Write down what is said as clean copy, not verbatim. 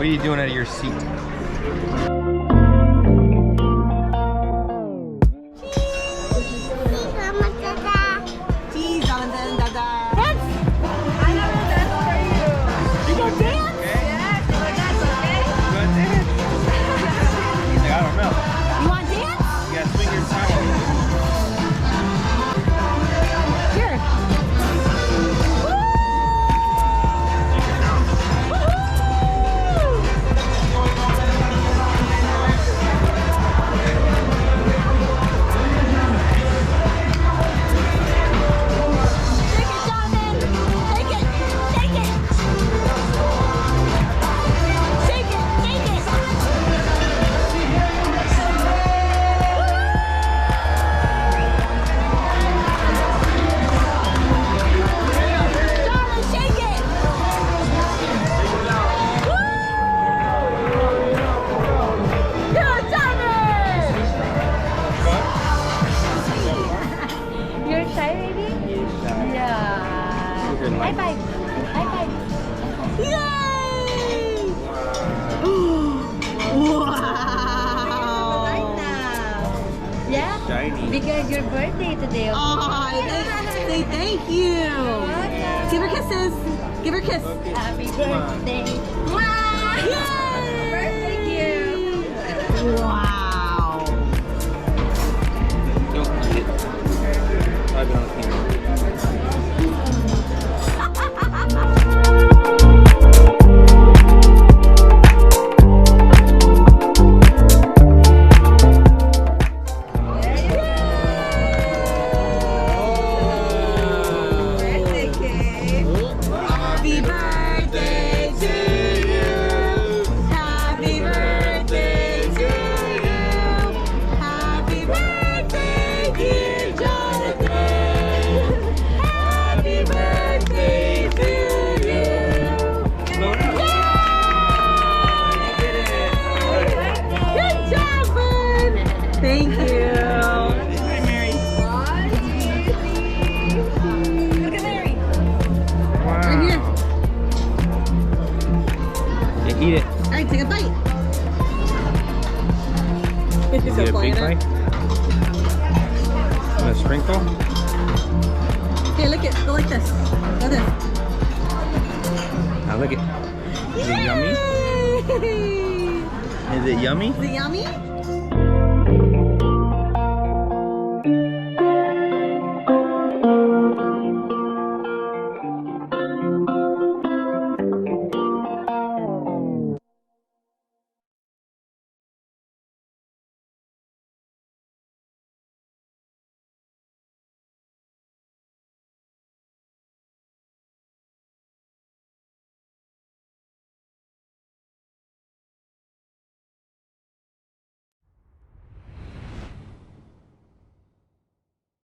What are you doing out of your seat? Cheese on the dada. I have a dance for you. You gonna dance? Yes, you want dance, okay? He's like, I don't know. You want dance? You gotta swing your time. Here. You're shy, baby? Yeah. High five. High five. Yay! Right Wow! now. Yeah? Shiny. Because your birthday today. Oh, say thank you. Welcome. Give her kisses. Give her a kiss. Happy birthday. Yay! Birthday gift. Wow. Don't eat it. I've been on camera. Birthday cake. Happy birthday to you. Happy birthday to you. Happy birthday, dear Jonathan. Happy birthday to you. Good job, bud. Thank you. Hi, Mary. One, two, three. Look at Mary. Wow. Right here. Yeah, eat it. All right, take a bite. You get a big bite? And a sprinkle? Here, lick it. Go like this. Go this. Now look it. Is it yummy? Yay! Is it yummy? Is it yummy?